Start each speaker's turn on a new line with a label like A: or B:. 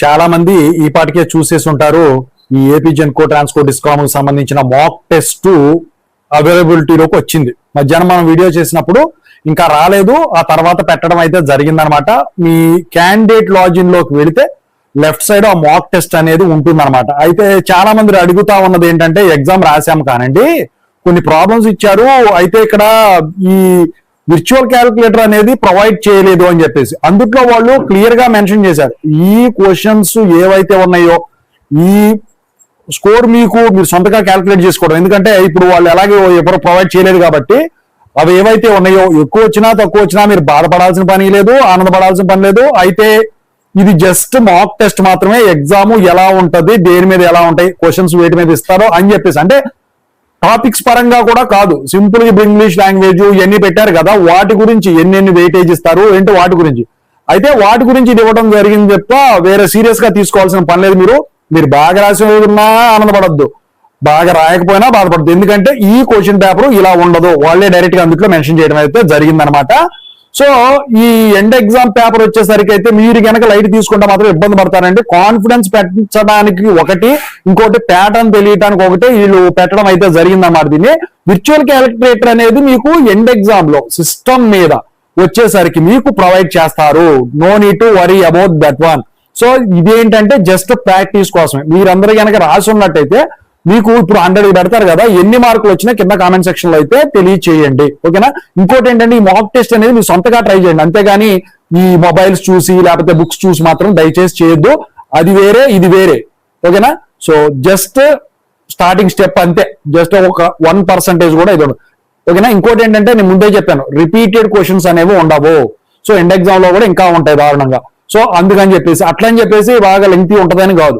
A: చాలా మంది ఈ పాటికే చూసేసి ఉంటారు. ఈ ఏపీ జెన్కో ట్రాన్స్కో డిస్కామ్ కి సంబంధించిన మాక్ టెస్ట్ అవైలబిలిటీలోకి వచ్చింది. మధ్యాహ్నం మనం వీడియో చేసినప్పుడు ఇంకా రాలేదు, ఆ తర్వాత పెట్టడం అయితే జరిగిందనమాట. మీ క్యాండిడేట్ లాగిన్ లోకి వెళితే లెఫ్ట్ సైడ్ ఆ మాక్ టెస్ట్ అనేది ఉంటుందన్నమాట. అయితే చాలా మంది అడుగుతా ఉన్నది ఏంటంటే, ఎగ్జామ్ రాశాం కానండి, కొన్ని ప్రాబ్లమ్స్ ఇచ్చారు, అయితే ఇక్కడ ఈ విర్చువల్ క్యాలిక్యులేటర్ అనేది ప్రొవైడ్ చేయలేదు అని చెప్పేసి. అందుట్లో వాళ్ళు క్లియర్ గా మెన్షన్ చేశారు, ఈ క్వశ్చన్స్ ఏవైతే ఉన్నాయో ఈ స్కోర్ మీరు సొంతగా క్యాలిక్యులేట్ చేసుకోవడం. ఎందుకంటే ఇప్పుడు వాళ్ళు ఎలాగే ఎవరు ప్రొవైడ్ చేయలేదు కాబట్టి అవి ఏవైతే ఉన్నాయో ఎక్కువ వచ్చినా తక్కువ వచ్చినా మీరు బాధపడాల్సిన పని లేదు, ఆనందపడాల్సిన పని లేదు. అయితే ఇది జస్ట్ మాక్ టెస్ట్ మాత్రమే. ఎగ్జామ్ ఎలా ఉంటది, దేని మీద ఎలా ఉంటాయి క్వశ్చన్స్, వేటి మీద ఇస్తారో అని చెప్పేసి, అంటే టాపిక్స్ పరంగా కూడా కాదు, సింపుల్ గా ఇంగ్లీష్ లాంగ్వేజ్ ఇవన్నీ పెట్టారు కదా, వాటి గురించి ఎన్ని వెయిటేజ్ ఇస్తారు ఏంటి వాటి గురించి. అయితే వాటి గురించి ఇది ఇవ్వడం జరిగింది తప్ప వేరే సీరియస్ గా తీసుకోవాల్సిన పని లేదు. మీరు బాగా రాసి ఉన్నా ఆనందపడద్దు, బాగా రాయకపోయినా బాధపడద్దు. ఎందుకంటే ఈ క్వశ్చన్ పేపర్ ఇలా ఉండదు, వాళ్ళే డైరెక్ట్ గా అందులో మెన్షన్ చేయడం అయితే జరిగిందనమాట. సో ఈ ఎండ్ ఎగ్జామ్ పేపర్ వచ్చేసరికి అయితే మీరు కనుక లైట్ తీసుకుంటే మాత్రం ఇబ్బంది పడతారండి. కాన్ఫిడెన్స్ పెంచడానికి ఒకటి, ఇంకోటి ప్యాటర్న్ తెలియటానికి ఒకటి వీళ్ళు పెట్టడం అయితే జరిగిందన్నమాట. దీన్ని విర్చువల్ క్యాలిక్యులేటర్ అనేది మీకు ఎండ్ ఎగ్జామ్ లో సిస్టమ్ మీద వచ్చేసరికి మీకు ప్రొవైడ్ చేస్తారు. No need to worry about that one. So ఇదేంటంటే జస్ట్ ప్రాక్టీస్ కోసమే. మీరందరూ కనుక రాసి ఉన్నట్టయితే మీకు ఇప్పుడు 100 పెడతారు కదా, ఎన్ని మార్కులు వచ్చినా కింద కామెంట్ సెక్షన్ లో అయితే తెలియచేయండి, ఓకేనా. ఇంకోటి ఏంటంటే ఈ మాక్ టెస్ట్ అనేది మీరు సొంతగా ట్రై చేయండి, అంతేగాని ఈ మొబైల్స్ చూసి లేకపోతే బుక్స్ చూసి మాత్రం దయచేసి చేయొద్దు. అది వేరే ఇది వేరే, ఓకేనా. సో జస్ట్ స్టార్టింగ్ స్టెప్ అంతే, జస్ట్ ఒక 1% కూడా ఇది ఉండదు, ఓకేనా. ఇంకోటి ఏంటంటే నేను ముందే చెప్పాను, రిపీటెడ్ క్వశ్చన్స్ అనేవి ఉండవు. సో ఎండ్ ఎగ్జామ్ లో కూడా ఇంకా ఉంటాయి దారుణంగా. సో అందుకని చెప్పేసి అట్లని చెప్పేసి బాగా లెంగ్తీ ఉంటుందని కాదు,